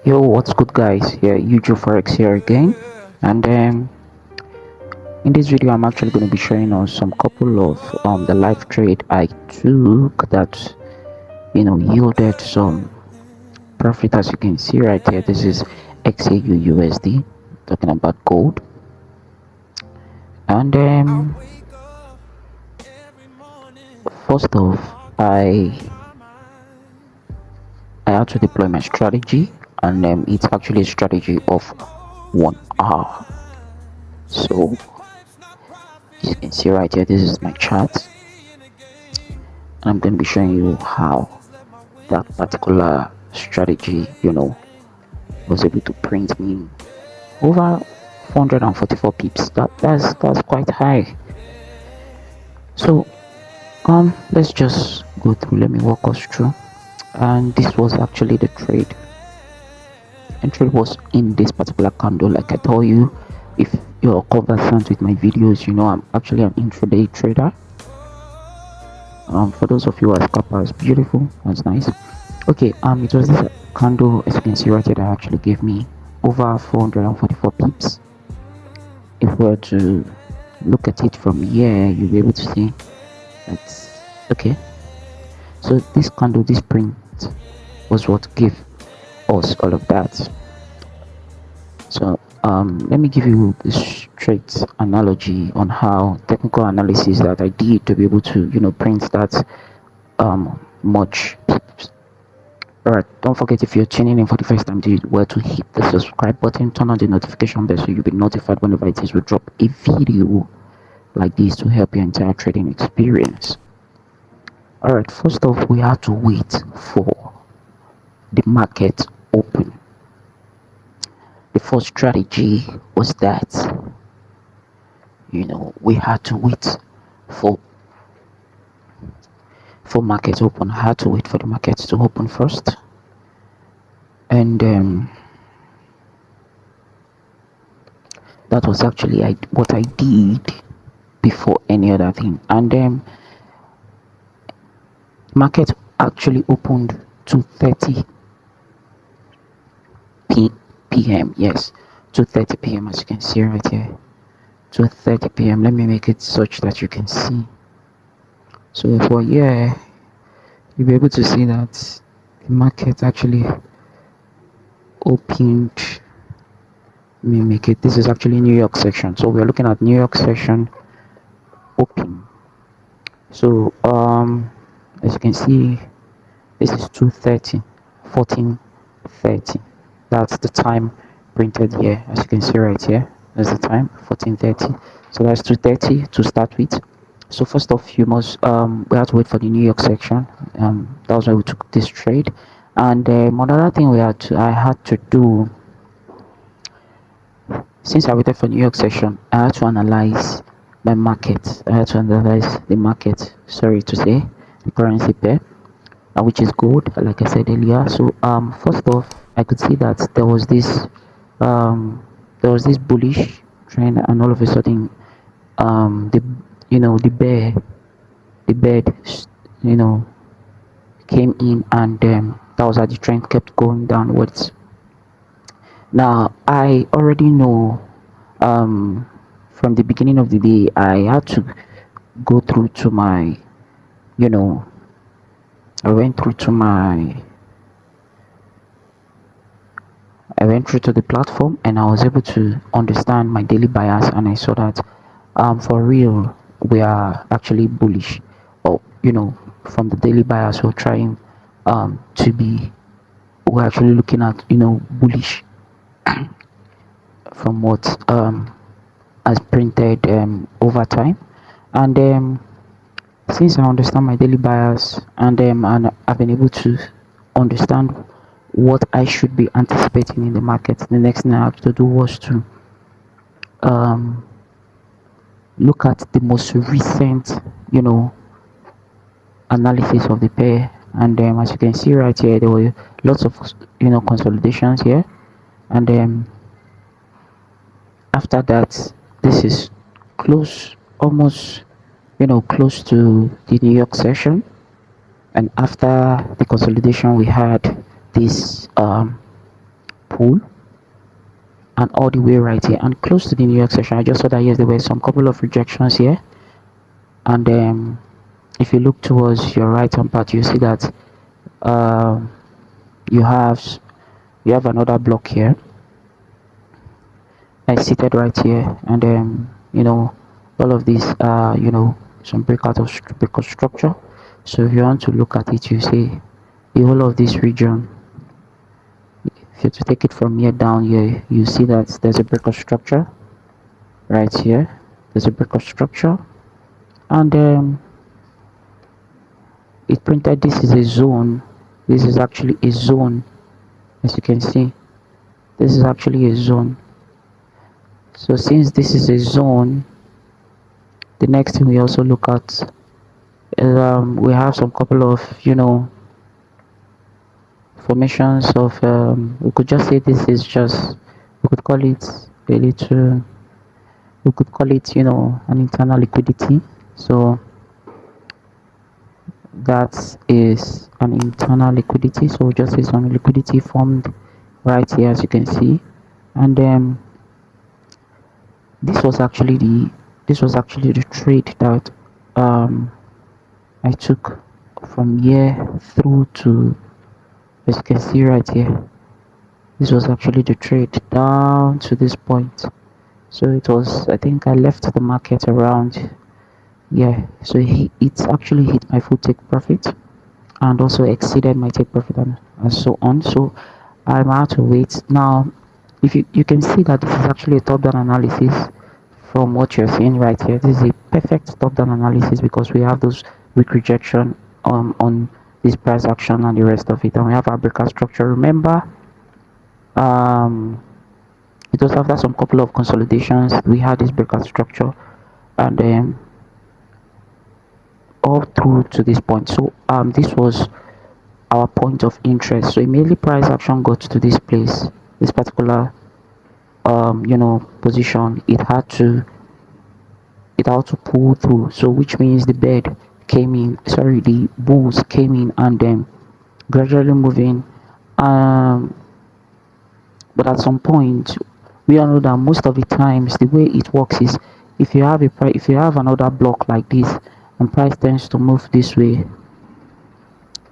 Yo, what's good, guys? Here, Ujoe Forex here again, and in this video, I'm actually going to be showing us some couple of the live trade I took that yielded some profit. As you can see right here, this is XAU USD, talking about gold, and first off, I had to deploy my strategy, and it's actually a strategy of 1 hour. So you can see right here, this is my chart, and I'm going to be showing you how that particular strategy was able to print me over 444 pips. That's quite high. So let's just go through. Let me walk us through. And this was actually the trade. And trade was in this particular candle. Like I told you, if you're conversant with my videos, you know I'm actually an intraday trader. For those of you who are scalpers, beautiful, that's nice. Okay, it was this candle, as you can see right here, that actually gave me over 444 pips. If we were to look at it from here, you'll be able to see that's okay. So this candle, this print, was what gave us all of that. So let me give you this straight analogy on how technical analysis that I did to be able to print that much pips. Alright, don't forget, if you're tuning in for the first time, where to hit the subscribe button, turn on the notification bell so you'll be notified whenever it is we drop a video like this to help your entire trading experience. Alright, first off, we have to wait for the market open. The first strategy was that we had to wait for market open. I had to wait for the market to open first, and that was actually what I did before any other thing. And market actually opened 2:30 p.m. Yes, 2:30 p.m. as you can see right here, 2:30 p.m. Let me make it such that you can see. So if we're here, you'll be able to see that the market actually opened. Let me make it. This is actually New York section. So we're looking at New York section open. So as you can see, this is 2:30, 14:30. That's the time printed here. As you can see right here, that's the time, 14:30. So that's 2:30 to start with. So first off, we have to wait for the New York section. That was why we took this trade. And another thing I had to do, since I waited for New York section, I had to analyze my market. I had to analyze the market. Sorry to say, the currency pair, which is gold, like I said earlier. So first off, I could see that there was this bullish trend, and all of a sudden the bed came in, and that was how the trend kept going downwards. Now I already know from the beginning of the day I had to go through to my I went through to the platform, and I was able to understand my daily bias, and I saw that for real we are actually bullish, or from the daily bias we're trying we're actually looking at bullish from what as printed over time. And since I understand my daily bias, and I've been able to understand what I should be anticipating in the market, the next thing I have to do was to look at the most recent analysis of the pair. And as you can see right here, there were lots of consolidations here, and after that, this is close, almost close to the New York session. And after the consolidation, we had this full and all the way right here and close to the New York session. I just saw that yes, there were some couple of rejections here, and if you look towards your right hand part, you see that uh, you have you have another block here. I seated right here, and all of these are some breakout structure. So if you want to look at it, you see the whole of this region. If you to take it from here down here, you see that there's a breakout structure right here. There's a breakout structure, and it printed this is a zone. This is actually a zone, as you can see. This is actually a zone. So since this is a zone, the next thing we also look at is we have some couple of formations of we could just say this is just, we could call it a little, we could call it an internal liquidity. So that is an internal liquidity, so just say some liquidity formed right here, as you can see. And this was actually the trade that I took from here through to, as you can see right here. This was actually the trade down to this point. So it was, I think I left the market around, yeah, so it actually hit my full take profit and also exceeded my take profit and so on. So I'm out to wait now. If you can see that this is actually a top down analysis from what you're seeing right here. This is a perfect top down analysis because we have those weak rejection on this price action and the rest of it, and we have our breakout structure. Remember, it was after some couple of consolidations we had this breakout structure, and all through to this point. So this was our point of interest. So immediately price action got to this place, this particular position, it had to pull through. So which means the bed came in, sorry, the bulls came in and then gradually moving. But at some point we all know that most of the times the way it works is if you have another block like this and price tends to move this way,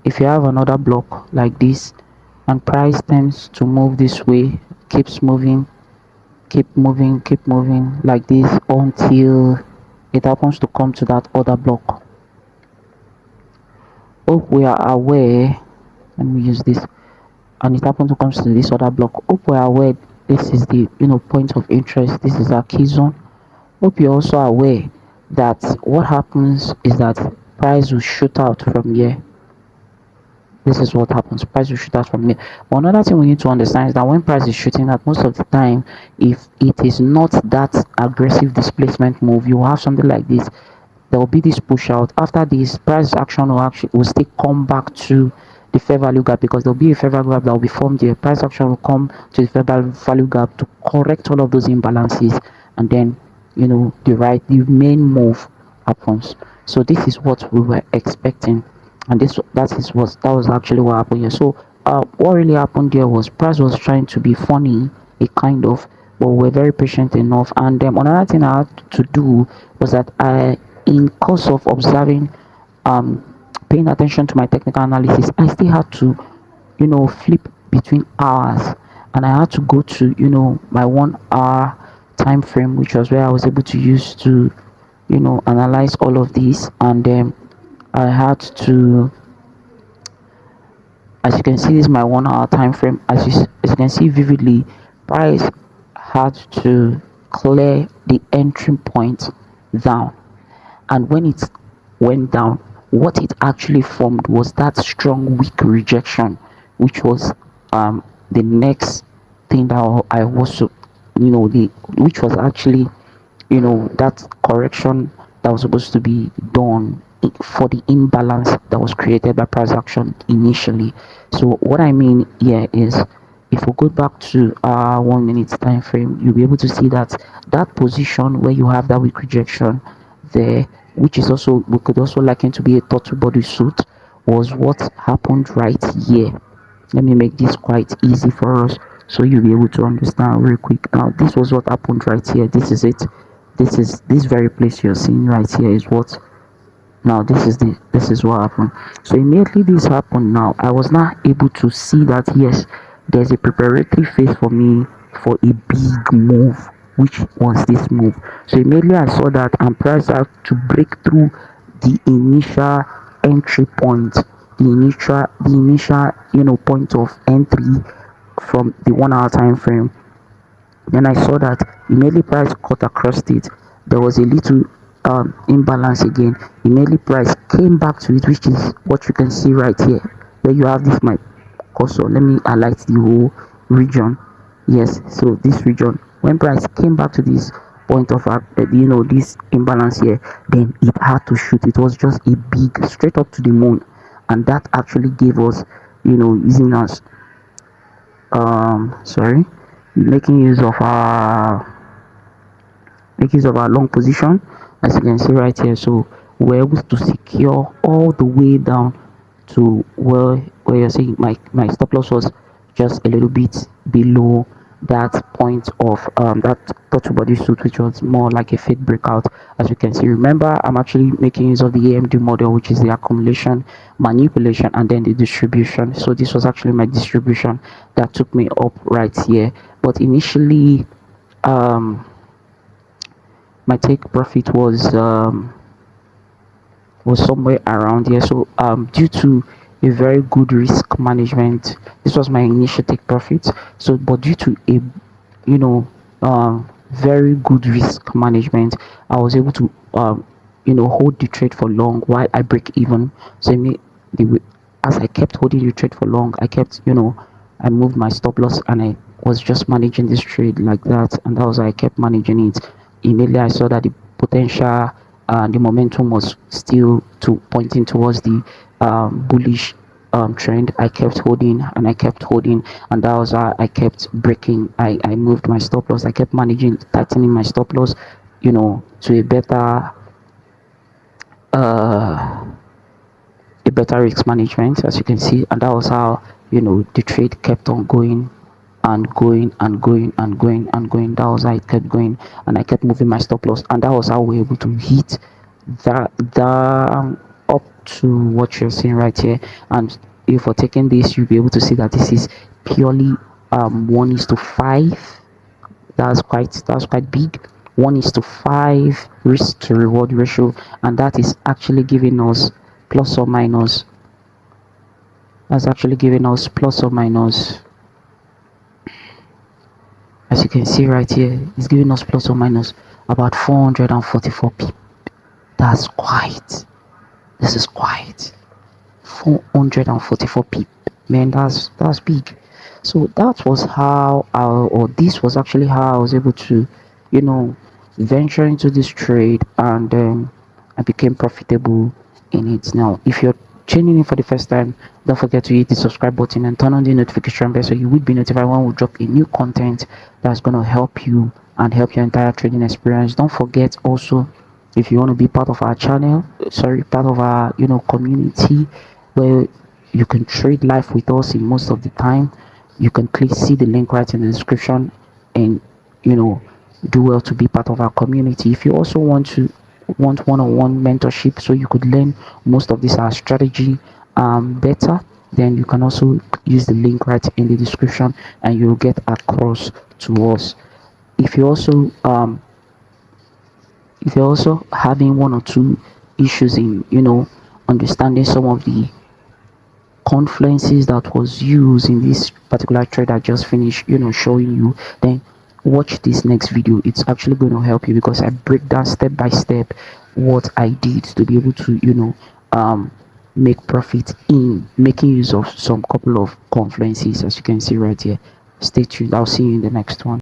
if you have another block like this and price tends to move this way, keeps moving, keep moving like this until it happens to come to that other block. Hope we are aware, let me use this, and it happens to come to this other block. Hope we are aware this is the point of interest, this is our key zone. Hope you're also aware that what happens is that price will shoot out from here. This is what happens, price will shoot out from here. But another thing we need to understand is that when price is shooting out, most of the time, if it is not that aggressive displacement move, you have something like this. There will be this push out. After this, price action will still come back to the fair value gap, because there will be a fair value gap that will be formed here. Price action will come to the fair value gap to correct all of those imbalances, and then the main move happens. So this is what we were expecting, and that was actually what happened here. So what really happened there was price was trying to be funny, a kind of, but we're very patient enough. And another thing I had to do was that in course of observing, paying attention to my technical analysis, I still had to flip between hours, and I had to go to my 1 hour time frame, which was where I was able to use to analyze all of these. And I had to, as you can see, this is my 1 hour time frame. As you can see vividly, price had to clear the entry point down, and when it went down, what it actually formed was that strong weak rejection, which was the next thing that I was which was actually that correction that was supposed to be done for the imbalance that was created by price action initially. So what I mean here is, if we go back to our 1 minute time frame, you'll be able to see that that position where you have that weak rejection there, which is also, we could also liken to be a turtle body suit, was what happened right here. Let me make this quite easy for us so you'll be able to understand real quick. Now this was what happened right here. This is it. This very place you're seeing right here is what. Now this is what happened. So immediately this happened, now I was not able to see that yes, there's a preparatory phase for me for a big move, which was this move. So immediately I saw that I'm priced out to break through the initial entry point, the initial point of entry from the 1 hour time frame. Then I saw that immediately price cut across it. There was a little imbalance again. Immediately price came back to it, which is what you can see right here. Where you have this my cursor. Let me highlight the whole region. Yes, so this region. When price came back to this point of this imbalance here, then it had to shoot. It was just a big straight up to the moon, and that actually gave us, using us sorry, making use of our long position, as you can see right here. So we're able to secure all the way down to where you're seeing my stop loss was just a little bit below that point of that touch body suit, which was more like a fake breakout. As you can see, remember, I'm actually making use of the AMD model, which is the accumulation, manipulation, and then the distribution. So this was actually my distribution that took me up right here. But initially, my take profit was somewhere around here. So due to a very good risk management, this was my initial take profit. So but due to a you know very good risk management, I was able to hold the trade for long while I break even. So as I kept holding the trade for long, I kept I moved my stop loss, and I was just managing this trade like that, and that was how I kept managing it. Immediately I saw that the potential, the momentum was still pointing towards the bullish trend. I kept holding, and I kept holding, and that was how I kept breaking. I moved my stop loss. I kept managing, tightening my stop loss, to uh, a better risk management, as you can see. And that was how the trade kept on going and going and going and going and going. That was how it kept going, and I kept moving my stop loss, and that was how we were able to hit the up to what you're seeing right here. And if we're taking this, you'll be able to see that this is purely 1:5. That's quite big. 1:5 risk to reward ratio, and that is actually giving us plus or minus. That's actually giving us plus or minus. As you can see right here, it's giving us plus or minus about 444 pip. That's quite. This is quite. 444 pip. Man, that's big. So that was how this was actually how I was able to, venture into this trade, and then I became profitable in it. Now, if you're tuning in for the first time, don't forget to hit the subscribe button and turn on the notification bell so you would be notified when we drop a new content that's going to help you and help your entire trading experience. Don't forget also, if you want to be part of our channel, part of our community, where you can trade live with us in most of the time, you can see the link right in the description, and do well to be part of our community. If you also want one-on-one mentorship, so you could learn most of this our strategy better, then you can also use the link right in the description, and you'll get across to us. If you also if you're also having one or two issues in understanding some of the confluences that was used in this particular trade I just finished showing you, then watch this next video. It's actually going to help you, because I break down step by step what I did to be able to make profit in making use of some couple of confluences, as you can see right here. Stay tuned. I'll see you in the next one.